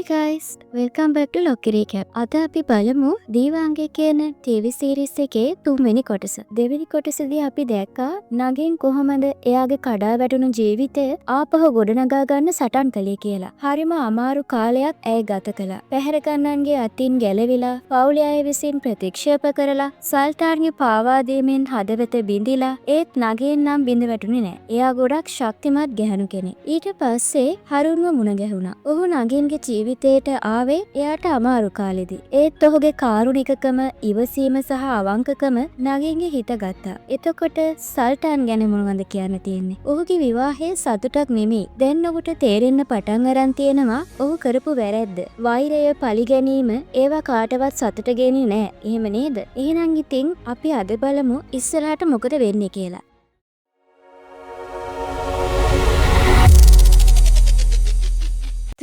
Hi guys, welcome back to Loki Recap. අද අපි බලමු දීවාංගේ කියන TV series එකේ තුන්වෙනි කොටස. දෙවෙනි කොටසදී අපි දැක්කා නගින් කොහොමද එයාගේ කඩා වැටුණු ජීවිතය ආපහු ගොඩනගා ගන්න සටන් කළේ කියලා. හරිම අමාරු කාලයක් ඇය ගත කළා. පැහැරගන්නන්ගේ අතින් ගැලවිලා, පවුලේ අය විසින් ප්‍රතික්ෂේප කරලා, සල්තාන්ගේ පාවා දීමෙන් හදවත බිඳිලා, ඒත් නගින් නම් බිඳ වැටුනේ නැහැ. එයා ගොඩක් ශක්තිමත් ගැහණු කෙනෙක්. ඊට පස්සේ හරුන්ව මුණ ගැහුණා. ඔහු නගින්ගේ ජීවිතයට ආවේ එයාට අමාරු කාලෙදී. ඒත් ඔහුගේ කාරුණිකකම, ඉවසීම සහ අවංකකම නගින්ගේ හිත ගත්තා. එතකොට සල්ටාන් ගැන මොනවද කියන්න තියෙන්නේ? ඔහුගේ විවාහයේ සතුටක් නෙමෙයි. දැන් ඔහුට තේරෙන්න පටන් අරන් තියෙනවා ඔහු කරපු වැරැද්ද. වෛරය, පලිගැනීම ඒවා කාටවත් සතුට ගෙන්නේ නැහැ. එහෙම නේද? එහෙනම් ඉතින් අපි අද බලමු ඉස්සරහට මොකද වෙන්නේ කියලා.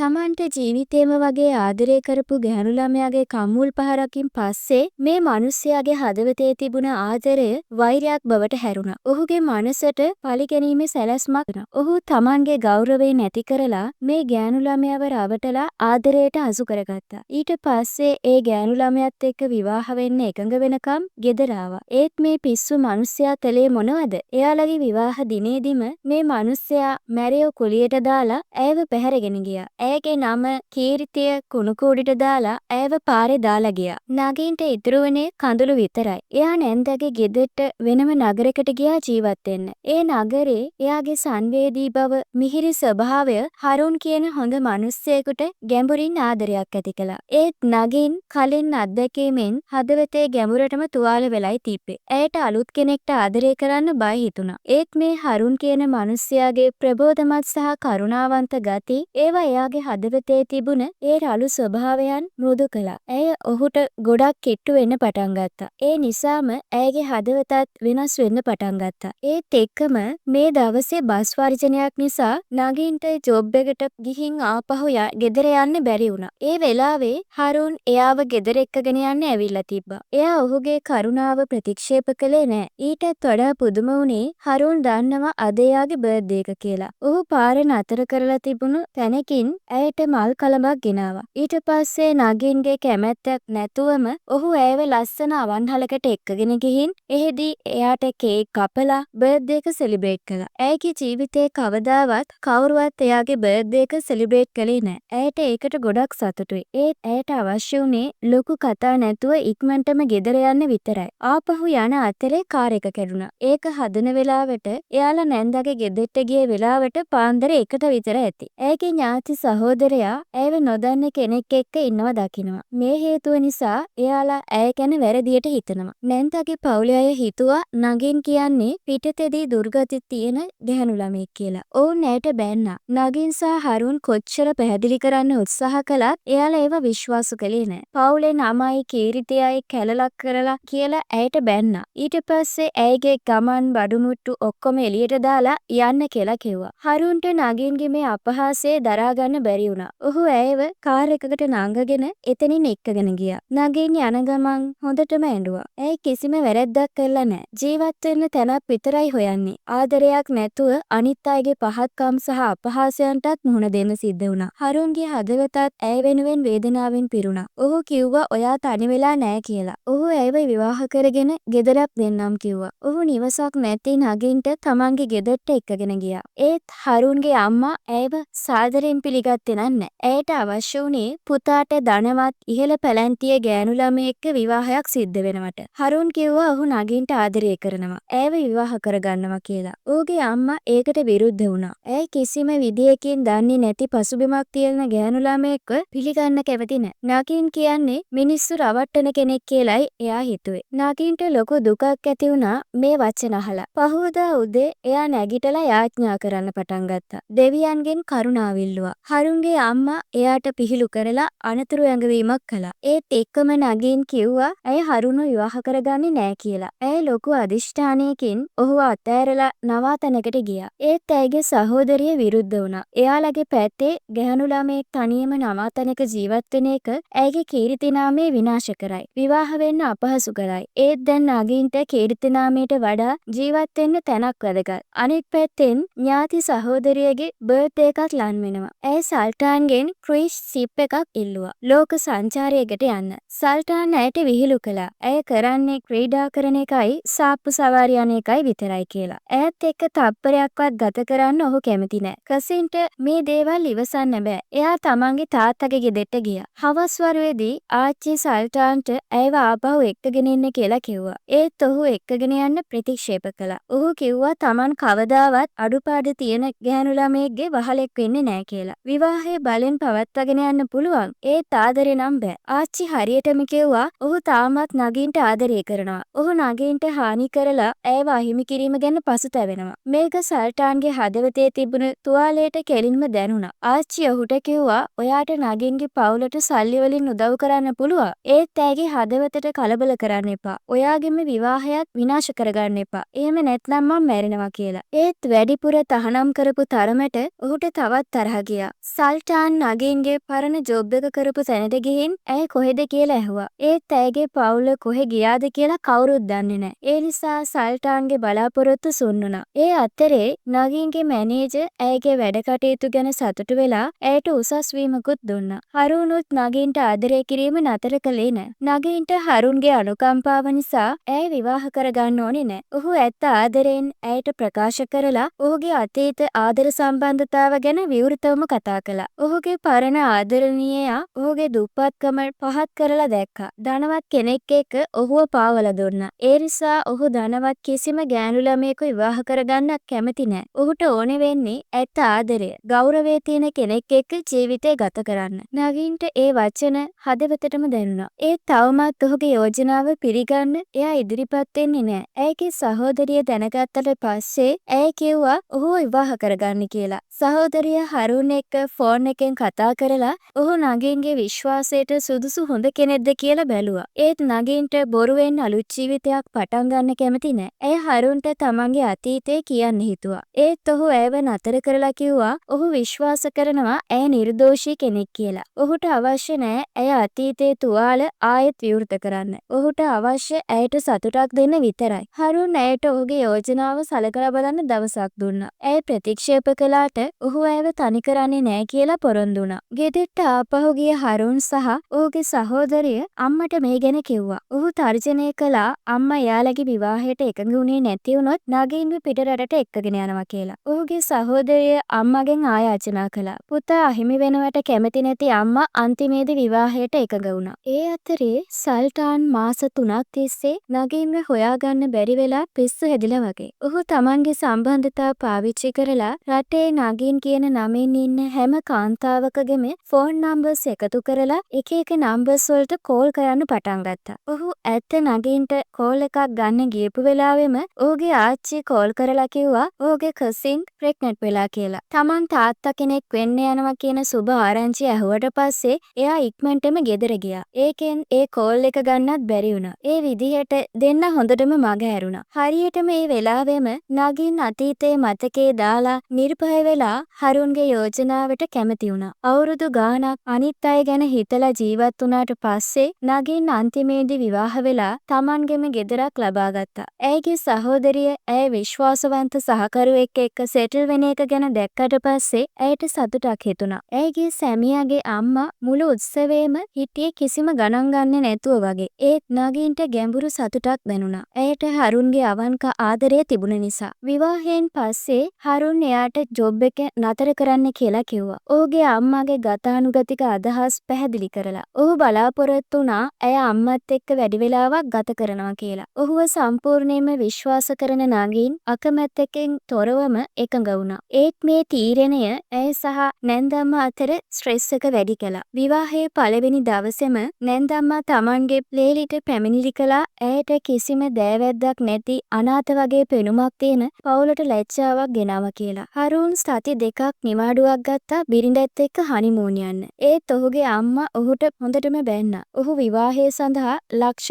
තමන්ට ජීවිතේම වගේ ආදරය කරපු ගැහණු ළමයාගේ කම්මුල් පහරකින් පස්සේ මේ මිනිස්යාගේ හදවතේ තිබුණ ආදරය වෛරයක් බවට හැරුණා. ඔහුගේ මනසට පරිගැනීමේ සැලැස්මක් වුණා. ඔහු තමන්ගේ ගෞරවය නැති කරලා මේ ගැහණු ළමයාව රවටලා ආදරයට අසු කරගත්තා. ඊට පස්සේ ඒ ගැහණු ළමයාත් එක්ක විවාහ වෙන්න එකඟ වෙනකම් ගෙදර ආවා. ඒත් මේ පිස්සු මිනිස්යා කලේ මොනවද? එයාලගේ විවාහ දිනේදීම මේ මිනිස්යා මැරියෝ කුලියට දාලා ඇයව පැහැරගෙන ගියා. ඇයගේ නම කීර්තිය කුණුකූඩිට දාලා ඇයව පාරේ දාලා ගියා. නගින්ට ඉතුරු වුණේ කඳුළු විතරයි. එයා නැන්දගේ ගෙදරට වෙනම නගරයකට ගියා ජීවත් වෙන්න. ඒ නගරේ එයාගේ සංවේදී බව, මිහිරි ස්වභාවය හරුන් කියන හොඳ මිනිස්සෙකුට ගැඹුරින් ආදරයක් ඇති කළා. ඒත් නගින් කලින් අත්දැකීමෙන් හදවතේ ගැඹුරටම තුවාල වෙලයි තිබ්බේ. ඇයට අලුත් කෙනෙක්ට ආදරය කරන්න බය හිතුණා. ඒත් මේ හරුන් කියන මිනිස්යාගේ ප්‍රබෝධමත් සහ කරුණාවන්ත ගති ඒවා එයාගේ හදවතේ තිබුණ ඒ රළු ස්වභාවයන් මෘදු කළා. ඇය ඔහුට ගොඩක් කිට්ටු වෙන්න පටන් ගත්තා. ඒ නිසාම ඇයගේ හදවතත් වෙනස් වෙන්න පටන් ගත්තා. ඒත් එක්කම මේ දවසේ බස් වර්ජනයක් නිසා නගින්ට ජොබ් එකට ගිහින් ආපහු ගෙදර යන්න බැරි වුණා. ඒ වෙලාවේ හරුන් එයාව ගෙදර එක්කගෙන යන්න ඇවිල්ලා තිබ්බා. එයා ඔහුගේ කරුණාව ප්‍රතික්ෂේප කළේ නෑ. ඊටත් වඩා පුදුම වුණේ හරුන් දන්නවා අද එයාගේ බර්ත්ඩේ එක කියලා. ඔහු පාරේ නතර කරලා තිබුණු තැනකින් ඇයට මල් කලඹක් ගෙනාවා. ඊට පස්සේ නගින්ගේ කැමැත්තක් නැතුවම ඔහු ඇයව ලස්සන අවන්හලකට එක්කගෙන ගිහින් එහෙදී එයාට කේක් කපලා බර්ත්ඩේ එක සෙලිබ්‍රේට් කළා. ඇයගේ ජීවිතේ කවදාවත් කවුරුවත් එයාගේ බර්ත්ඩේ එක සෙලිබ්‍රේට් කළේ නැහැ. ඇයට ඒකට ගොඩක් සතුටුයි. ඒත් ඇයට අවශ්‍ය වුණේ ලොකු කතා නැතුව ඉක්මනටම ගෙදර යන්න විතරයි. ආපහු යන අතරේ කාර් එක කැඩුනා. ඒක හදන වෙලාවට එයාලා නැන්දාගේ ගෙදරට ගිය වෙලාවට පාන්දර 1ට විතර ඇති. ඇයගේ ඥාති සහෝදරයා ඇයව නොදන්න කෙනෙක් එක්ක ඉන්නවා දකිනවා. මේ හේතුව නිසා එයාලා ඇය ගැන වැරදියට හිතනවා. නැන්දාගේ පවුලේ අය හිතුවා නගින් කියන්නේ පිටතේදී දුර්ගතිය තියෙන ගැහණු ළමෙක් කියලා. ඔවුන් ඇයට බැන්නා. නගින් සහ හරුන් කොච්චර පැහැදිලි කරන්න උත්සාහ කළත් එයාලා ඒව විශ්වාස කළේ නැහැ. පවුලේ නමයි කීර්තියයි කැලලක් කරලා කියලා ඇයට බැන්නා. ඊට පස්සේ ඇයගේ ගමන් බඩුමුට්ටු ඔක්කොම එළියට දාලා යන්න කියලා කිව්වා. හරුන්ට නගින්ගේ මේ අපහාසය දරා ගන්න බැරි වුණා. ඔහු ඇයව කාර් එකකට නංගගෙන එතනින් එක්කගෙන ගියා. නගින් යන ගමන් හොඳටම ඇඬුවා. ඇය කිසිම වැරැද්දක් කළා නැහැ. ජීවත් වෙන්න තැනක් විතරයි හොයන්නේ. ආදරයක් නැතුව අනිත් අයගේ පහත්කම් සහ අපහාසයන්ටත් මුහුණ දෙන්න සිද්ධ වුණා. හරුන්ගේ හදවතත් ඇය වෙනුවෙන් වේදනාවෙන් පිරුණා. ඔහු කිව්වා ඔයා තනි වෙලා නැහැ කියලා. ඔහු ඇයව විවාහ කරගෙන ගෙදරක් දෙන්නම් කිව්වා. ඔහු නිවසක් නැති නගින්ට තමන්ගේ ගෙදරට එක්කගෙන ගියා. ඒත් හරුන්ගේ අම්මා ඇයව සාදරයෙන් පිළිගත්තේ නැහැ. ඇයට අවශ්‍ය වුණේ පුතාට ධනවත් ඉහළ පැලැන්තියේ ගෑනු ළමයෙක්ව විවාහයක් සිද්ධ වෙනවට. හරුන් කිව්වා ඔහු නගින්ට ආදරය කරනවා. ඇයව විවාහ කරගන්නවා කියලා. ඔහුගේ අම්මා ඒකට විරුද්ධ වුණා. ඇය කිසිම විදියකින් දන්නේ නැති පසුබිමක් තියෙන ගෑනු ළමයෙක්ව පිළිගන්න කැමති නැහැ. නගින් කියන්නේ මිනිස්සු රවට්ටන කෙනෙක් කියලායි එයා හිතුවේ. නගින්ට ලොකු දුකක් ඇති වුණා මේ වචන අහලා. පහුවදා උදේ එයා නැගිටලා යාඥා කරන්න පටන් ගත්තා. දෙවියන්ගෙන් කරුණාව ඉල්ලුවා. හරුන්ගේ අම්මා එයාට පිහිලු කරලා අනතුරු ඇඟවීමක් කළා. ඒත් එක්කම නගින් කිව්වා ඇය හරුන්ව විවාහ කරගන්නේ නැහැ කියලා. ඇය ලොකු අදිෂ්ඨානයකින් ඔහුව අතෑරලා නවාතැනකට ගියා. ඒත් ඇයගේ සහෝදරිය විරුද්ධ වුණා. එයාලගේ පැත්තේ ගැහණු ළමයෙක් තනියම නවාතැනක ජීවත් වෙන එක ඇයගේ කීර්ති නාමය විනාශ කරයි. විවාහ වෙන්න අපහසු කරයි. ඒත් දැන් නගින්ට කීර්ති නාමයට වඩා ජීවත් වෙන්න තැනක් වැදගත්. අනිත් පැත්තෙන් ඥාති සහෝදරියගේ බර්ත්ඩේ එකක් ලන් වෙනවා. ඇය සල්ටාන්ගෙන් ක්‍රූයිස් ෂිප් එකක් ඉල්ලුවා. ලෝක සංචාරයකට යන්න. සල්ටාන් ඇයට විහිළු කළා. ඇය කරන්නේ ක්‍රීඩා කරන එකයි සාප්පු සවාරි යන එකයි විතරයි කියලා. ඇයත් එක්ක තප්පරයක්වත් ගත කරන්න ඔහු කැමති නෑ. කසින්ට මේ දේවල් ඉවසන්න බෑ. එයා තමන්ගේ තාත්තගේ ගෙදරට ගියා. හවස් වරුවේදී ආච්චි සල්ටාන්ට ඇයව ආපහු එක්කගෙන එන්න කියලා කිව්වා. ඒත් ඔහු එක්කගෙන යන්න ප්‍රතික්ෂේප කළා. ඔහු කිව්වා තමන් කවදාවත් අඩුපාඩු තියෙන ගැහැණු ළමයෙක්ගේ වහලෙක් වෙන්නේ නෑ කියලා. විවාහය බලෙන් පවත්වාගෙන යන්න පුළුවන්. ඒත් ආදරේ නම් බෑ. ආච්චි හරියටම කිව්වා ඔහු තාමත් නගින්ට ආදරය කරනවා. ඔහු නගින්ට හානි කරලා ඇයව අහිමි කිරීම ගැන පසුතැවෙනවා. මේක සල්ටාන්ගේ හදවතේ තිබුණ තුවාලයට කෙලින්ම දැනුණා. ආච්චි ඔහුට කිව්වා ඔයාට නගින්ගේ පවුලට සල්ලි වලින් උදව් කරන්න පුළුවන්. ඒත් ඇයගේ හදවතට කලබල කරන්න එපා. ඔයාගේම විවාහයත් විනාශ කරගන්න එපා. එහෙම නැත්නම් මම මැරෙනවා කියලා. ඒත් වැඩිපුර තහනම් කරපු තරමට ඔහුට තවත් තරහ ගියා. සල්ටාන් නගින්ගේ පරණ ජොබ් එක කරපු තැනට ගිහින් ඇය කොහෙද කියලා ඇහුවා. ඒත් ඇයගේ පවුල කොහෙ ගියාද කියලා කවුරුත් දන්නේ නැහැ. ඒ නිසා සල්ටාන්ගේ බලාපොරොත්තු සුන් වුණා. ඒ අතරේ නගින්ගේ මැනේජර් ඇයගේ වැඩ කටයුතු ගැන සතුටු වෙලා ඇයට උසස් වීමකුත් දුන්නා. හරුනුත් නගින්ට ආදරය කිරීම නතර කළේ නැහැ. නගින්ට හරුන්ගේ අනුකම්පාව නිසා ඇය විවාහ කරගන්න ඕනේ නැහැ. ඔහු ඇත්ත ආදරයෙන් ඇයට ප්‍රකාශ කරලා ඔහුගේ අතීත ආදර සම්බන්ධතාව ගැන විවෘතවම කතා කළා. ඔහුගේ පරණ ආදරණීයයා ඔහුගේ දුප්පත්කම පහත් කරලා දැක්කා. ධනවත් කෙනෙක් එක්ක ඔහුව පාවලා දුන්නා. ඒ නිසා ඔහු ධනවත් කිසිම ගෑනු ළමයෙකු විවාහ කරගන්න කැමති නැහැ. ඔහුට ඕනේ වෙන්නේ ඇත්ත ආදරය, ගෞරවය තියෙන කෙනෙක් එක්ක ජීවිතය ගත කරන්න. නගින්ට ඒ වචන හදවතටම දැනුණා. ඒත් තවමත් ඔහුගේ යෝජනාව පිළිගන්න එයා ඉදිරිපත් වෙන්නේ නැහැ. ඇයගේ සහෝදරිය දැනගත්තට පස්සේ ඇය කිව්වා ඔහුව විවාහ කරගන්න කියලා. සහෝදරිය හරුන් එක්ක ෆෝන් එකෙන් කතා කරලා ඔහු නගින්ගේ විශ්වාසයට සුදුසු හොඳ කෙනෙක්ද කියලා බැලුවා. ඒත් නගින්ට බොරුවෙන් අලුත් ජීවිතයක් පටන් ගන්න කැමති නෑ. ඇය හරුන්ට තමන්ගේ අතීතය කියන්න හිතුවා. ඒත් ඔහු ඇයව නතර කරලා කිව්වා ඔහු විශ්වාස කරනවා ඇය නිර්දෝෂී කෙනෙක් කියලා. ඔහුට අවශ්‍ය නෑ ඇය අතීතයේ තුවාල ආයෙත් විවෘත කරන්න. ඔහුට අවශ්‍ය ඇයට සතුටක් දෙන්න විතරයි. හරුන් ඇයට ඔහුගේ යෝජනාව සලකලා බලන්න දවසක් දුන්නා. ඇය ප්‍රතික්ෂේප කළාට ඔහු ඇයව තනි කරන්නේ නෑ කියලා පොරොන්දු වුණා. ගෙදරට ආපහු ගිය හරුන් සහ ඔහුගේ සහෝදරිය අම්මට මේ ගැන කිව්වා. ඔහු තර්ජනය කළා අම්මා එයාලගේ විවාහයට එකඟ වුණේ නැති වුණොත් නගින්ව පිටරටට එක්කගෙන යනවා කියලා. ඔහුගේ සහෝදරිය අම්මගෙන් ආයාචනා කළා. පුතා අහිමි වෙනවට කැමති නැති අම්මා අන්තිමේදී විවාහයට එකඟ වුණා. ඒ අතරේ සල්ටාන් මාස 3ක් තිස්සේ නගින්ව හොයාගන්න බැරි වෙලා පිස්සු හැදිලා වගේ. ඔහු තමන්ගේ සම්බන්ධතාව පාවිච්චි කරලා රටේ නගින් කියන නමින් ඉන්න හැම කාන්තාවකගෙම ෆෝන් නම්බර්ස් එකතු කරලා එක එක නම්බර්ස් වලට කෝල් කරන්න පටන් ගත්තා. ඔහු ඇත්ත නගින්ට කෝල් එකක් ගන්න ගියපු වෙලාවෙම ඔහුගේ ආච්චි කෝල් කරලා කිව්වා ඔහුගේ කසින් ප්‍රෙග්නන්ට් වෙලා කියලා. තමන් තාත්තා කෙනෙක් වෙන්න යනවා කියන සුබ ආරංචිය ඇහුවට පස්සේ එයා ඉක්මනටම ගෙදර ගියා. ඒකෙන් ඒ කෝල් එක ගන්නත් බැරි වුණා. ඒ විදිහට දෙන්න හොඳටම මග හැරුණා. හරියටම මේ වෙලාවෙම නගින් අතීතයේ මතකේ දාලා නිර්භය වෙලා හරුන්ගේ යෝජනාවට කැමති වුණා. අවුරුදු ගාණක් අනිත් අය ගැන හිතලා ජීවත් වුණාට පස්සේ නගින් අන්තිමේදී විවාහ වෙලා තමන්ගෙම ගෙදරක් ලබා ගත්තා. ඇයගේ සහෝදරිය ඇය විශ්වාසවන්ත සහකරුවෙක් එක්ක සෙටල් වෙන එක ගැන දැක්කට පස්සේ ඇයට සතුටක් හිතුණා. ඇයගේ සැමියාගේ අම්මා මුළු උත්සවයේම හිටියේ කිසිම ගණන් ගන්නේ නැතුව වගේ. ඒත් නගින්ට ගැඹුරු සතුටක් දැනුණා. ඇයට හරුන්ගේ අවංක ආදරය තිබුණ නිසා. විවාහයෙන් පස්සේ හරුන් එයාට ජොබ් එක නතර කරන්න කියලා කිව්වා. ඔහුගේ අම්මාගේ ගතානුගතික අදහස් පැහැදිලි කරලා. ඔහු බලාපොරොත්තු වුණා ඇය අම්මත් එක්ක වැඩි වෙලාවක් ගත කරනවා කියලා. ඔහුව සම්පූර්ණයෙන්ම විශ්වාස කරන නගින් අකමැත්තකින් තොරවම එකඟ වුණා. ඒත් මේ තීරණය ඇය සහ නැන්දම්මා අතර ස්ට්‍රෙස් එක වැඩි කළා. විවාහයේ පළවෙනි දවසේම නැන්දම්මා තමන්ගේ ප්ලේලිට පැමිණිලි කළා ඇයට කිසිම දෑවැද්දක් නැති අනාථ වගේ පෙනුමක් තියෙන පවුලට ලැජ්ජාවක් ගෙනාවා කියලා. හරුන් සති දෙකක් නිවාඩුවක් ගත්තා බිරිඳත් එක්ක හනිමූන් යන්න. ඒත් ඔහුගේ අම්මා ඔහුට හොඳටම බැන්නා. ඔහු විවාහය සඳහා ලක්ෂ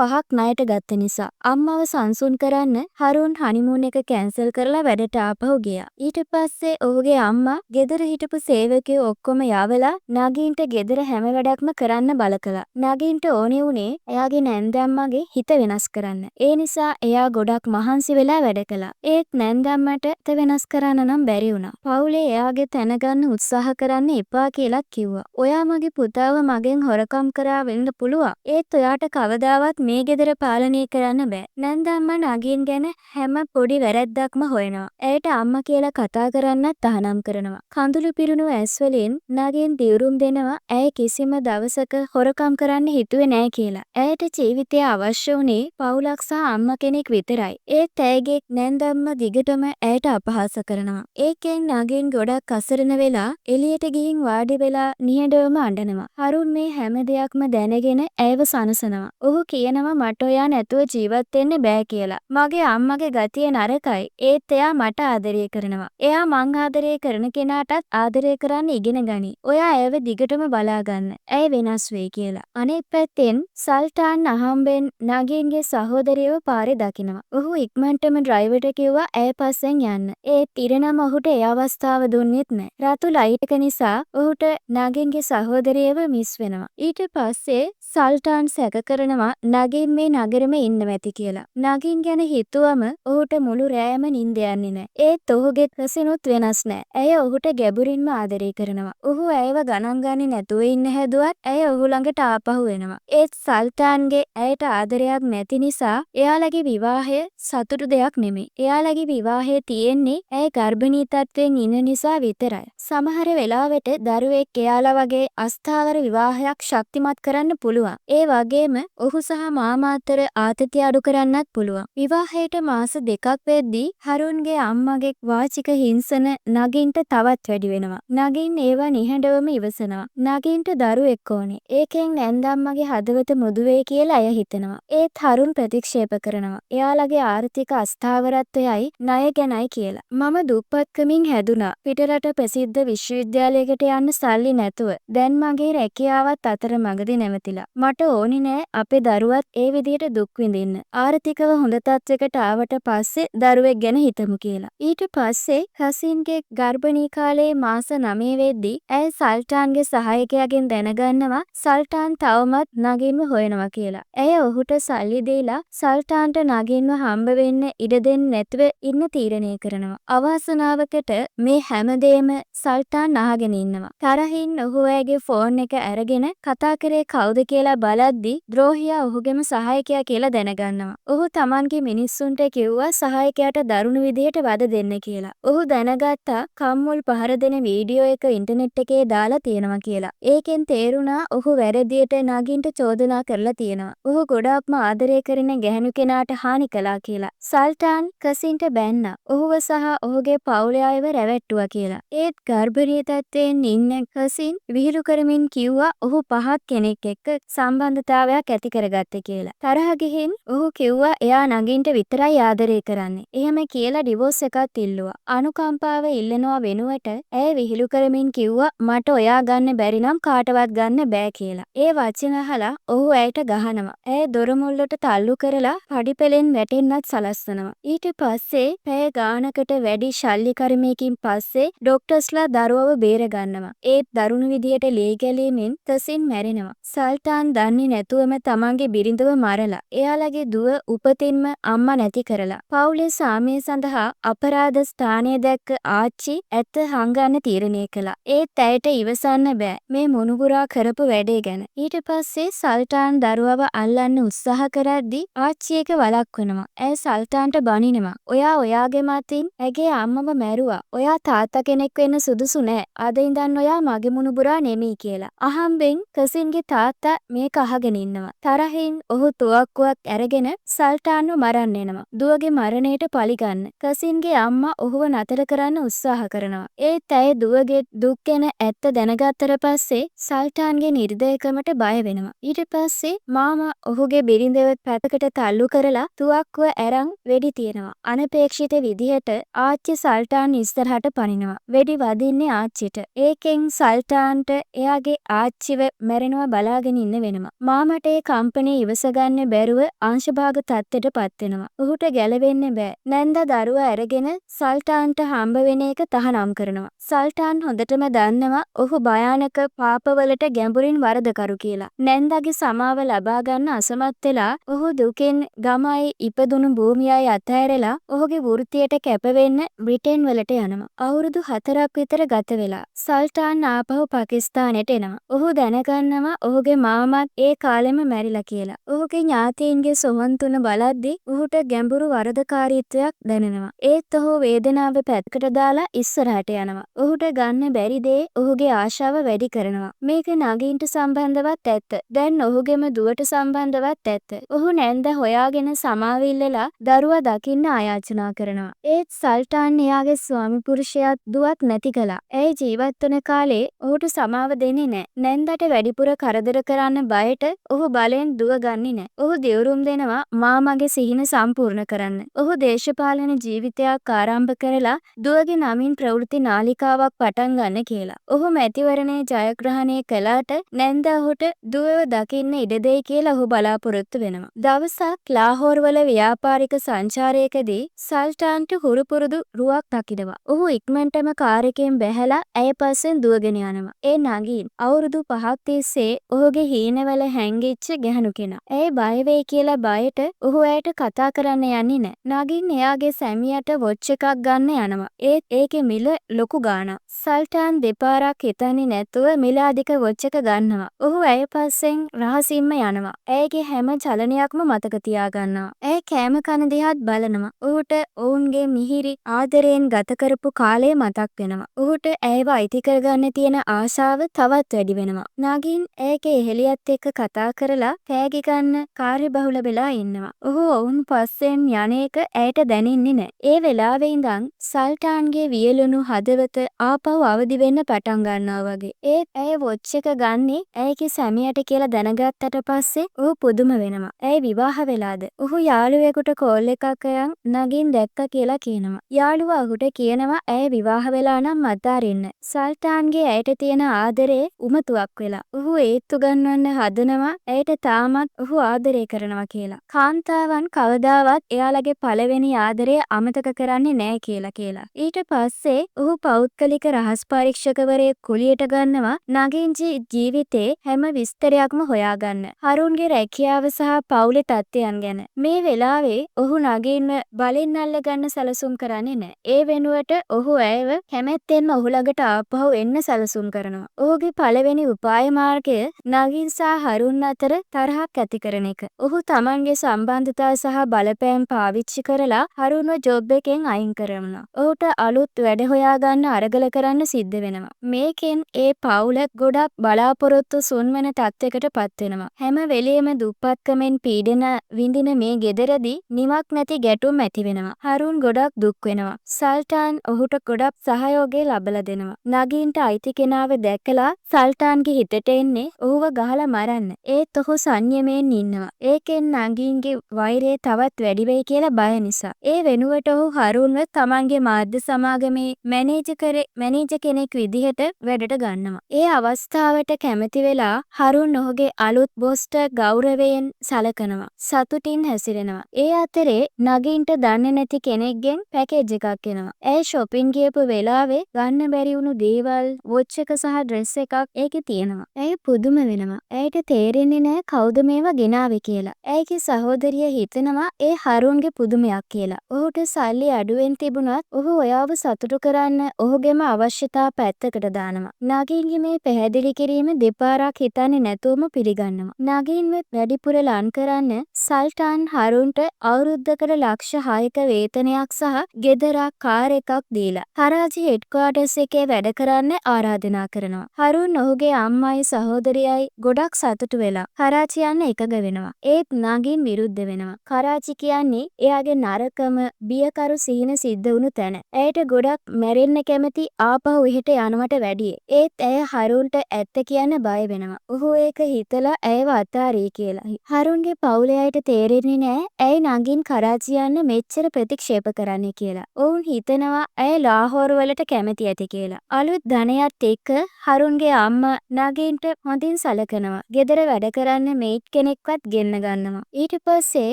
5ක් ණයට ගත්ත නිසා අම්මව සංසුන් කරන්න හරුන් හනිමූන් එක කැන්සල් කරලා වැඩට ආපහු ගියා. ඊට පස්සේ ඔහුගේ අම්මා ගෙදර හිටපු සේවකයෝ ඔක්කොම යවලා නගින්ට ගෙදර හැම වැඩක්ම කරන්න බල කළා. නගින්ට ඕනේ වුණේ එයාගේ නැන්දම්මගේ හිත වෙනස් කරන්න. ඒ නිසා එයා ගොඩක් මහන්සි වෙලා වැඩ කළා. ඒත් නැන්දම්මට හිත වෙනස් කරන්න නම් නම් බැරි වුණා. පවුලේ එයාගේ තැන ගන්න උත්සාහ කරන්න එපා කියලා කිව්වා. ඔයා මගේ පුතාව මගෙන් හොරකම් කරා වෙන්න පුළුවන්. ඒත් ඔයාට කවදාවත් මේ ගෙදර පාලනය කරන්න බෑ. නැන්දම්මා නගින් ගැන හැම පොඩි වැරැද්දක්ම හොයනවා. ඇයට අම්මා කියලා කතා කරන්නත් තහනම් කරනවා. කඳුළු පිරුණු ඇස් වලින් නගින් දිවුරුම් දෙනවා. ඇය කිසිම දවසක හොරකම් කරන්න හිතුවේ නෑ කියලා. ඇයට ජීවිතය අවශ්‍ය වුණේ පවුලක් සහ අම්මා කෙනෙක් විතරයි. ඒත් ඇයගේ නැන්දම්මා දිගටම ඇයට අපහාස කරනවා. ඒකෙන් නගින් ගොඩක් අසරණ වෙලා එළියට ගිහින් වාඩි වෙලා නිහඬවම අඬනවා. හරුන් මේ හැම දෙයක්ම දැනගෙන ඇයව සනසනවා. ඔහු කියනවා මට ඔයා නැතුව ජීවත් වෙන්න බෑ කියලා. මගේ අම්මගේ ගතිය නරකයි. ඒත් එයා මට ආදරය කරනවා. එයා මං ආදරය කරන කෙනාටත් ආදරය කරන්න ඉගෙන ගනි. ඔයා ඇයව දිගටම බලාගන්න. ඇය වෙනස් වෙයි කියලා. අනෙක් පැත්තෙන් සල්ටාන් අහම්බෙන් නගින්ගේ සහෝදරයව පාරේ දකිනවා. ඔහු ඉක්මනටම ඩ්‍රයිවර්ට කිව්වා ඇය පස්සෙන් යන්න. ඒත් ඉරණම ඔහුට ඒ අවස්ථාව දුන්නෙත් නෑ. රතු ලයිට් එක නිසා ඔහුට නගින්ගේ සහෝදරයව මිස් වෙනවා. ඊට පස්සේ සල්ටාන් සැක කරනවා නගින් මේ නගරෙම ඉන්නව ඇති කියලා. නගින් ගැන හිතුවම ඔහුට මුළු රෑම නිින්ද යන්නේ නෑ. ඒත් ඔහුගේ රසෙනුත් වෙනස් නෑ. ඇය ඔහුට ගැඹුරින්ම ආදරය කරනවා. ඔහු ඇයව ගණන් ගන්නේ නැතුව ඉන්න හැදුවත් ඇය ඔහු ළඟට ආපහු එනවා. ඒත් සල්ටාන්ගේ ඇයට ආදරයක් නැති නිසා එයාලගේ විවාහය සතුටු දෙයක් නෙමෙයි. එයාලගේ විවාහය තියෙන්නේ ඇය ගර්භණී තත්ත්වයෙන් ඉන්න නිසා විතරයි. සමහර වෙලාවට දරුවෙක් එයාලා වගේ අස්ථාවර විවාහයක් ශක්තිමත් කරන්න පුළුවන්. ඒ වගේම ඔහු සහ මාමා අතර ආතතිය අඩු කරන්නත් පුළුවන්. විවාහයට මාස 2ක් වෙද්දී හරුන්ගේ අම්මගේ වාචික හිංසන නගින්ට තවත් වැඩි වෙනවා. නගින් ඒවා නිහඬවම ඉවසනවා. නගින්ට දරුවෙක් ඕනේ. ඒකෙන් නැන්දම්මගේ හදවත මෘදු වෙයි කියලා අය හිතනවා. ඒත් හරුන් ප්‍රතික්ෂේප කරනවා. එයාලගේ ආර්ථික අස්ථාවරත්වයයි ණය ගැනයි කියලා. මම දුප්පත්කමින් හැදුනා. පිටරට ප්‍රසිද්ධ විශ්වවිද්‍යාලයකට යන්න සල්ලි නැතුව. දැන් මගේ රැකියාවත් අතරමඟදී නැවතිලා. මට ඕනි නෑ අපේ දරුවත් ඒ විදිහට දුක් විඳින්න. ආර්ථිකව හොඳ තත්යකට ආවට පස්සේ දරුවෙක් ගැන හිතමු කියලා. ඊට පස්සේ හසින්ගේ ගර්භණී කාලයේ මාස 9 වෙද්දී ඇය සල්ටාන්ගේ සහායකයාගෙන් දැනගන්නවා සල්ටාන් තවමත් නගින්ව හොයනවා කියලා. ඇය ඔහුට සල්ලි දීලා සල්ටාන්ට නගින්ව හම්බ වෙන්න ඉඩ දෙන්නේ නැතුව ඉන්න තීරණය කරනවා. අවාසනාවකට මේ හැමදේම සල්ටාන් අහගෙන ඉන්නවා. තරහින් ඔහු ඇයගේ ෆෝන් එක අරගෙන කතා කරේ කවුද කියලා බලද්දී ද්‍රෝහියා ඔහුගේම සහායකයා කියලා දැනගන්නවා. ඔහු තමන්ගේ මිනිස්සුන්ට කිව්වා සහායකයාට දරුණු විදියට වද දෙන්න කියලා. ඔහු දැනගත්තා කම්මුල් පහර දෙන වීඩියෝ එක ඉන්ටර්නෙට් එකේ දාලා තියෙනවා කියලා. ඒකෙන් තේරුණා ඔහු වැරදියට නගින්ට චෝදනා කරලා තියෙනවා. ඔහු ගොඩාක්ම ආදරය කරන ගැහැණු කෙනාට හානි කළා කියලා. සල්ටාන් කසින්ට බැන්නා. ඔහුව සහ ඔහුගේ පවුලේ අයව රැවට්ටුවා කියලා. ඒත් ගර්භණී තත්ත්වයෙන් ඉන්න කසින් විහිළු කරමින් කිව්වා ඔහු පහත් කෙනෙක් එක්ක සම්බන්ධතාවයක් ඇති කරගත්තේ කියලා. තරහ ගිහින් ඔහු කිව්වා එයා නගින්ට විතරයි ආදරය කරන්නේ. එහෙම කියලා ඩිවෝස් එකක් ඉල්ලුවා. අනුකම්පාව ඉල්ලනවා වෙනුවට ඇය විහිළු කරමින් කිව්වා මට ඔයා ගන්න බැරි නම් කාටවත් ගන්න බෑ කියලා. ඒ වචන අහලා ඔහු ඇයට ගහනවා. ඇය දොර මුල්ලට තල්ලු කරලා පඩිපෙලෙන් වැටෙන්නත් සලස්වනවා. ඊට පස්සේ පැය ගානකට වැඩි ශල්‍ය කර්මයකින් පස්සේ ඩොක්ටර්ස්ලා දරුවව බේර ගන්නවා. ඒත් දරුණු විදියට ලේ ගැලීමෙන් කසින් මැරෙනවා. සල්ටාන් දන්නේ නැතුවම තමන්ගේ බිරිඳව මරලා එයාලගේ දුව උපතින්ම අම්මා නැති කරලා පවුලේ සාමය සඳහා අපරාධ ස්ථානය දැක්ක ආච්චි ඇත්ත හංගන්න තීරණය කළා. ඒත් ඇයට ඉවසන්න බෑ මේ මොනුබුරා කරපු වැඩේ ගැන. ඊට පස්සේ සල්ටාන් දරුවව අල්ලන්න උත්සාහ කරද්දී ආච්චි එක වළක්වනවා. ඇය සල්ටාන්ට බනිනවා. ඔයා ඔයාගේ මතින් ඇගේ අම්මව මැරුවා. ඔයා තාත්තා කෙනෙක් වෙන්න සුදුසු නෑ. අද ඉඳන් ඔයා මගේ මුණුබුරා නෙමෙයි කියලා. අහම්බෙන් කසින්ගේ තාත්තා මේක අහගෙන ඉන්නවා. තරහින් ඔහු තුවක්කුවක් අරගෙන සල්ටාන්ව මරන්න එනවා. දුවගේ මරණයට පලිගන්න. කසින්ගේ අම්මා ඔහුව නතර කරන්න උත්සාහ කරනවා. ඒත් ඇය දුවගේ දුක් ගැන ඇත්ත දැනගත්තට පස්සේ සල්ටාන්ගේ නිර්දයකමට බය වෙනවා. ඊට පස්සේ මාමා ඔහුගේ බිරිඳව පැත්තකට තල්ලු කරලා තුවක්කුව අරන් වෙඩි තියනවා. අනපේක්ෂිත විදිහට ආච්චි සල්ටාන් ඉස්සරහට පනිනවා. වෙඩි වදින්නේ ආච්චිට. ඒකෙන් සල්ටාන්ට එයාගේ ආච්චිව මැරෙනවා බලාගෙන ඉන්න වෙනවා. මාමට ඒ කම්පැනි ඉවසගන්න බැරුව අංශභාග තත්ත්වයට පත් වෙනවා. ඔහුට ගැලවෙන්න බෑ. නැන්දා දරුවා අරගෙන සල්ටාන්ට හම්බ වෙන එක තහනම් කරනවා. සල්ටාන් හොඳටම දන්නවා ඔහු භයානක පාපවලට ගැඹුරින් වරදකරු කියලා. නැන්දාගේ සමාව ලබා ගන්න අසමත් වෙලා ඔහු දුකෙන් ගමයි ඉපදුණු භූමියයි අතහැරලා ඔහුගේ වෘත්තියට කැප වෙන්න බ්‍රිටන් වලට යනවා. අවුරුදු 4ක් විතර ගත වෙලා සල්ටාන් ආපහු පාකිස්තානෙට එනවා. ඔහු දැනගන්නවා ඔහුගේ මාමත් ඒ කාලෙම මැරිලා කියලා. ඔහුගේ ඥාතීන්ගේ සොහොන් තුන බලද්දී ඔහුට ගැඹුරු වරදකාරීත්වයක් දැනෙනවා. ඒත් ඔහු වේදනාව පැත්තකට දාලා ඉස්සරහට යනවා. ඔහුට ගන්න බැරි දේ ඔහුගේ ආශාව වැඩි කරනවා. මේක නගීන්ට සම්බන්ධවත් ඇත්ත. දැන් ඔහුගේම දුවට සම්බන්ධවත් ඇත්ත. ඔහු නැන්ද හොයාගෙන සමාව ඉල්ලලා දරුවා දකින්න ආයාචනා කරනවා. ඒත් සල්ටාන් එයාගේ ස්වාමි පුරුෂයාත් දුවත් නැති කළා. ඇයි ජීවත් වන කාලේ ඔහුට සමාව දෙන්නේ නැහැ. නැන්දට වැඩිපුර කරදර කරන්න බයට ඔහු බලෙන් දුව ගන්නේ නැහැ. ඔහු දිවුරුම් දෙනවා මාමගේ සිහින සම්පූර්ණ කරන්න. ඔහු දේශපාලන ජීවිතයක් ආරම්භ කරලා දුවගේ නමින් ප්‍රවෘත්ති නාලිකාවක් පටන් ගන්න කියලා. ඔහු මැතිවරණය ජයග්‍රහණය කළාට නැන්ද ඔහුට දුවව දකින්න ඉඩ දෙයි කියලා ඔහු බලාපොරොත්තු වෙනවා. දවසක් ලාහෝර් වල ව්‍යාපාරික සංචාරයකදී සල්ටාන්ට හුරු පුරුදු රුවක් දකිනවා. ඔහු ඉක්මනටම කාර් එකෙන් බැහැලා ඇය පස්සෙන් දුවගෙන යනවා. ඒ නගීන් අවුරුදු 5ක් තිස්සේ ඔහුගේ හීනවල හැංගිච්ච ගැහණු කෙනා. ඇය බය වෙයි කියලා බයට ඔහු ඇයට කතා කරන්න යන්නේ නැහැ. නගින් එයාගේ සැමියාට වොච් එකක් ගන්න යනවා. ඒත් ඒකේ මිල ලොකු ගාණක්. සල්ටාන් දෙපාරක් හිතන්නේ නැතුව මිල අධික වොච් එක ගන්නවා. ඔහු ඇය පස්සෙන් රහසින්ම යනවා. ඇයගේ හැම චලනයක්ම මතක තියාගන්නවා. ඇය කෑම කන දිහාත් බලනවා. ඔහුට ඔවුන්ගේ මිහිරි ආදරයෙන් ගත කරපු කාලය මතක් වෙනවා. ඔහුට ඇයව අයිති කරගන්න තියෙන ආශාව තවත් වැඩි වෙනවා. නගින් ඇයගේ එහෙලියත් එක්ක කතා කරලා පෑගි ගන්න කාර්යබහුල වෙලා ඉන්නවා. ඔහු ඔවුන් පස්සෙන් යන්නේක ඇයට දැනෙන්නේ නැහැ. ඒ වෙලාවේ ඉඳන් සල්ටාන්ගේ වියලුණු හදවත ආපහු අවදි වෙන්න පටන් ගන්නවා වගේ. ඒත් ඇය වොච් එක ගන්නේ ඇයගේ සැමියාට කියලා දැනගත්තට පස්සේ ඔහු පුදුම වෙනවා. ඇය විවාහ වෙලාද? ඔහු යාළුවෙකුට කෝල් එකක් අයන් නගින් දැක්ක කියලා කියනවා. යාළුවා ඔහුට කියනවා ඇය විවාහ වෙලා නම් අතාරින්න. සල්ටාන්ගේ ඇයට තියෙන ආදරේ උමතුවක් වෙලා. ඔහු ඒත්තු ගන්නවන්න හදනවා ඇයට තාමත් ඔහු ආදරය කරනවා කියලා. කාන්තාවන් කවදාවත් එයාලගේ පළවෙනි ආදරය අමතක කරන්නේ නැහැ කියලා. ඊට පස්සේ ඔහු පෞද්ගලික රහස් පරීක්ෂකවරයෙක් කුලියට ගන්නවා නගින්ගේ ජීවිතේ හැම විස්තරයක්ම හොයාගන්න. හරුන්ගේ රැකියාව සහ පවුලේ තත්ත්වයන් ගැන. මේ වෙලාවේ ඔහු නගින්ව බලෙන් අල්ලගන්න සැලසුම් කරන්නේ නැහැ. ඒ වෙනුවට ඔහු ඇයව කැමැත්තෙන්ම ඔහු ළඟට ආපහු එන්න සැලසුම් කරනවා. ඔහුගේ පළවෙනි උපාය මාර්ගය නගින් සහ හරුන් අතර තරහක් ඇති කරන එක. ඔහු තමන්ගේ සම්බන්ධතා සහ බලපෑම් පාවිච්චි කරලා හරුන්ව ජොබ් එකෙන් අයින් කරනවා. ඔහුට අලුත් වැඩ හොයාගන්න අරගල කරන්න සිද්ධ වෙනවා. මේකෙන් ඒ පවුල ගොඩක් බලාපොරොත්තු සුන්වන තත්යකට පත් වෙනවා. හැම වෙලේම දුප්පත්කමෙන් පීඩන විඳින මේ ගෙදරදී නිවක් නැති ගැටුම් ඇති වෙනවා. හරුන් ගොඩක් දුක් වෙනවා. සල්ටාන් ඔහුට ගොඩක් සහයෝගය ලබලා දෙනවා. නගින්ට අයිති කෙනාව දැකලා සල්ටාන්ගේ හිතට එන්නේ ඔහුව ගහලා මරන්න. ඒත් ඔහු සංයමයෙන් ඉන්නවා. ඒකෙන් නගින්ගේ වෛරය තවත් වැඩි වෙයි කියලා බය නිසා. ඒ වෙනුවට ඔහු හරුන්ව තමන්ගේ මාධ්‍ය සමාගමේ මැනේජර් කෙනෙක් විදිහට වැඩට ගන්නවා. ඒ අවස්ථාවට කැමති වෙලා හරුන් ඔහුගේ අලුත් බොස්ට ගෞරවයෙන් සලකනවා. සතුටින් හැසිරෙනවා. ඒ අතරේ නගින්ට දන්නේ නැති කෙනෙක්ගෙන් පැකේජ් එකක් එනවා. ඇය shopping ගියපු වෙලාවේ ගන්න බැරි වුණු දේවල්, වොච් එක සහ ඩ්‍රෙස් එකක් ඒකේ තියෙනවා. ඇය පුදුම වෙනවා. ඇයට තේරෙන්නේ නැහැ කවුද මේවා ගෙනාවේ කියලා. ඇයගේ සහෝදරිය හිතනවා ඒ හරුන්ගේ පුදුමයක් කියලා. ඔහුට සල්ලි අඩුවෙන් තිබුණත් ඔහු ඔයාව සතුටු කරන්න ඔහුගේම අවශ්‍යතා පැත්තකට දානවා. නගින්ගේ මේ පැහැදිලි කිරීම දෙපාරක් හිතන්නේ නැතුවම පිළිගන්නවා. නගින්ව වැඩිපුර ලන් කරන්න සල්ටාන් හරුන්ට අවුරුද්දකට ලක්ෂ 6ක වේතනයක් සහ ගෙදරක් කාර් එකක් දීලා හරාජි හෙඩ්ක්වාටර්ස් එකේ වැඩ කරන්න ආරාධනා කරනවා. හරුන් ඔහුගේ අම්මයි සහෝදරියයි ගොඩක් සතුටු වෙලා කරාචි යන්න එකග වෙනවා. ඒත් නගින් විරුද්ධ වෙනවා. කරාචි කියන්නේ එයාගේ නරකම බියකරු සිහින සිද්ධ වුණු තැන. ඇයට ගොඩක් මැරෙන්න කැමති ආපහු එහෙට යනවට වැඩිය. ඒත් ඇය හරුන්ට ඇත්ත කියන්න බය වෙනවා. ඔහු ඒක හිතලා ඇයව අතාරී කියලා. හරුන්ගේ පවුලේ අයට තේරෙන්නේ නැහැ ඇයි නගින් කරාචි යන්න මෙච්චර ප්‍රතික්ෂේප කරන්නේ කියලා. ඔවුන් හිතනවා ඇය ලාහෝර් වලට කැමති ඇති කියලා. අලුත් ධනයත් එක්ක හරුන්ගේ අම්මා නගින්ට හොඳින් සලකනවා. ගෙදර වැඩ කරන්න මේට් කෙනෙක්වත් ගෙන්න ගන්නවා. ඊට පස්සේ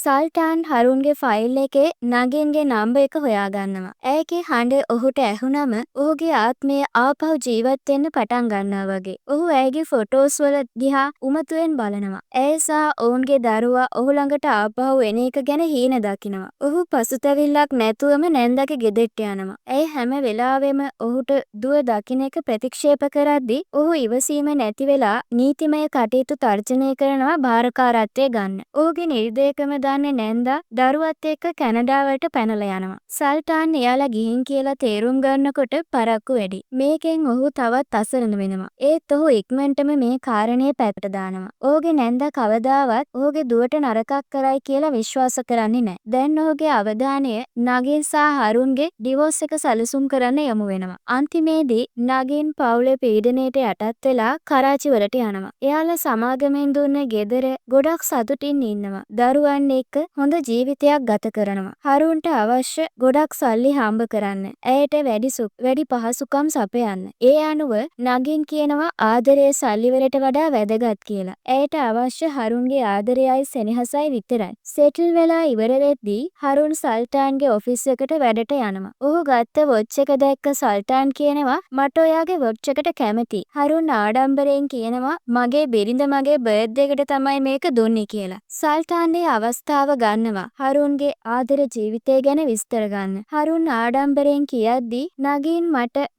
සල්ටාන් හරුන්ගේ ෆයිල් එකේ නගින්ගේ නම්බර් එක හොයාගන්නවා. ඇයගේ හඬ ඔහුට ඇහුනම ඔහුගේ ආත්මය ආපහු ජීවත් වෙන්න පටන් ගන්නවා වගේ. ඔහු ඇයගේ ෆොටෝස් වල දිහා උමතුවෙන් බලනවා. ඇය සහ ඔවුන්ගේ දරුවා ඔහු ළඟට ආපහු එන එක ගැන හීන දකිනවා. ඔහු පසුතැවිල්ලක් නැතුවම නැන්දගේ ඔහුගේ ගෙදෙට්ට යනවා. ඇය හැම වෙලාවෙම ඔහුට දුව දකින්න එක ප්‍රතික්ෂේප කරද්දී ඔහු ඉවසීම නැති වෙලා නීතිමය කටයුතු තර්ජනය කරනවා භාරකාරත්වය ගන්න. ඔහුගේ නිර්දයකම දන්නේ නැන්දා දරුවත් එක්ක කැනඩාවට පැනලා යනවා. සල්ටාන් එයාලා ගිහින් කියලා තේරුම් ගන්නකොට පරක්කු වැඩි. මේකෙන් ඔහු තවත් අසරණ වෙනවා. ඒත් ඔහු ඉක්මනටම මේ කාරණේ පැත්තට දානවා. ඔහුගේ නැන්දා කවදාවත් ඔහුගේ දුවට නරකක් කරයි කියලා විශ්වාස කරන්නේ නැහැ. දැන් ඔහුගේ අවධානය නගින් සහ හරුන්ගේ ඩිවෝස් එක සැලසුම් කරන්න යොමු වෙනවා. අන්තිමේදී නගින් පවුලේ පීඩනයට යටත් වෙලා කරාචි වලට යනවා. එයාලා සමාගමෙන් දුන්න ගෙදර ගොඩක් සතුටින් ඉන්නවා. දරුවන් එක්ක හොඳ ජීවිතයක් ගත කරනවා. හරුන්ට අවශ්‍ය ගොඩක් සල්ලි හම්බ කරන්න. ඇයට වැඩි පහසුකම් සපයන්න. ඒ අනුව නගින් කියනවා ආදරය සල්ලි වලට වඩා වැදගත් කියලා. ඇයට අවශ්‍ය හරුන්ගේ ආදරයයි සෙනෙහසයි විතරයි. සෙටල් වෙලා ඉවර වෙද්දී හරුන් සල්ටාන්ගේ ඔෆිස් එකට වැඩට යනවා. ඔහු ගත්ත වොච් එක දැක්ක සල්ටාන් කියනවා මට ඔයාගේ වොච් එකට කැමතියි. හරුන් ආඩම්බරයෙන් කියනවා මගේ බිරිඳ මගේ බර්ත්ඩේ එකට තමයි මේක දුන්නේ කියලා. සල්ටාන්ගේ අවස්ථාව ගන්නවා. හරුන්ගේ ආදර ජීවිතය ගැන විස්තර ගන්න. හරුන් ආඩම්බරයෙන් කියද්දී නගින්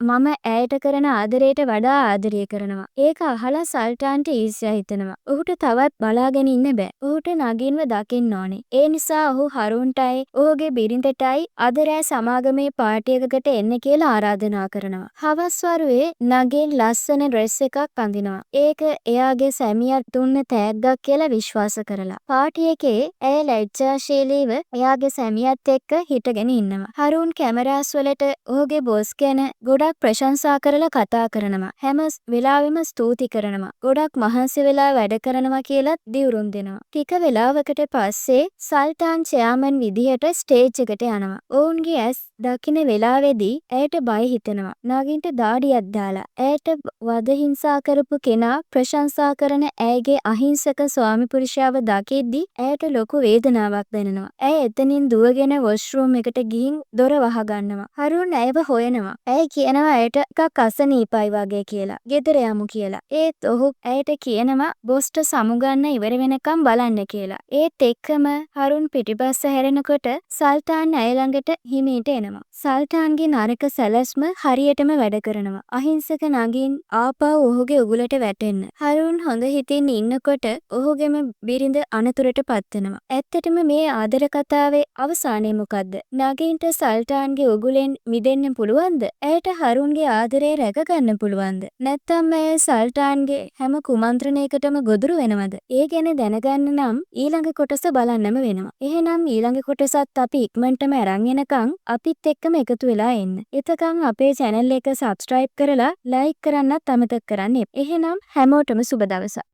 මම ඇයට කරන ආදරයට වඩා ආදරය කරනවා. ඒක අහලා සල්ටාන්ට ඊර්ෂ්‍යා හිතෙනවා. ඔහුට තවත් බලාගෙන ඉන්න බෑ. ඔහුට නගින්ව දකින්න ඕනේ. ඒ නිසා ඔහු හරුන්ටයි ඔහුගේ බිරිඳටයි අද රෑ සමාගමේ පාටි එකකට එන්න කියලා ආරාධනා කරනවා. හවස් වරුවේ නගින් ලස්සන ඩ්‍රෙස් එකක් අඳිනවා. ඒක එයාගේ සැමියා දුන්න තෑග්ගක් කියලා විශ්වාස කරලා. පාටි එකේ ඇය ලැජ්ජාශීලීව එයාගේ සැමියාත් එක්ක හිටගෙන ඉන්නවා. හරුන් කැමරාස් වලට ඔහුගේ බොස් ගැන ගොඩක් ප්‍රශංසා කරලා කතා කරනවා. හැම වෙලාවෙම ස්තුති කරනවා. ගොඩක් මහන්සි වෙලා වැඩ කරනවා කියලාත් දිවුරුම් දෙනවා. ටික වෙලාවකට පස්සේ සල්ටාන් චෙයාමන් විදිහට ස්ටේජ් එකට යනවා. ඔවුන්ගේ ඇස් දකින්න වෙලාවේදී ඇයට බය හිතෙනවා. නගින්ට දාඩියක් දාලා ඇයට වද හිංසා කරපු කෙනා ප්‍රශංසා කරන ඇයගේ අහිංසක ස්වාමි පුරුෂයාව දකිද්දී ඇයට ලොකු වේදනාවක් දැනෙනවා. ඇය එතනින් දුවගෙන වොෂ්රූම් එකට ගිහින් දොර වහගන්නවා. හරුන් ඇයව හොයනවා. ඇය කියනවා ඇයට එකක් අසනීපයි වගේ කියලා. ගෙදර යමු කියලා. ඒත් ඔහු ඇයට කියනවා බොස්ට සමුගන්න ඉවර වෙනකම් බලන්න කියලා. ඒත් එක්කම හරුන් පිටිපස්ස හැරෙනකොට සල්ටාන් ඇය ළඟට හිමීට එනවා. සල්ටාන්ගේ නරක සැලැස්ම හරියටම වැඩ කරනවා. අහිංසක නගින් ආපහු ඔහුගේ උගුලට වැටෙන්න. හරුන් හොඳ හිතින් ඉන්නකොට ඔහුගේම බිරිඳ අනතුරට පත් වෙනවා. ඇත්තටම මේ ආදර කතාවේ අවසානය මොකද්ද? නගින්ට සල්ටාන්ගේ උගුලෙන් මිදෙන්න පුළුවන්ද? ඇයට හරුන්ගේ ආදරේ රැකගන්න පුළුවන්ද? නැත්නම් ඇය සල්ටාන්ගේ හැම කුමන්ත්‍රණයකටම ගොදුරු වෙනවද? ඒ ගැන දැනගන්න නම් ඊළඟ කොටස බලන්නම වෙනවා. එහෙනම් ඊළඟ කොටසත් අපි ඉක්මනටම අරන් එනකන් අපිත් එක්කම එකතු වෙලා එන්න. එතකන් අපේ channel එක subscribe කරලා like කරන්නත් අමතක කරන්න එපා. එහෙනම් හැමෝටම සුබ දවසක්.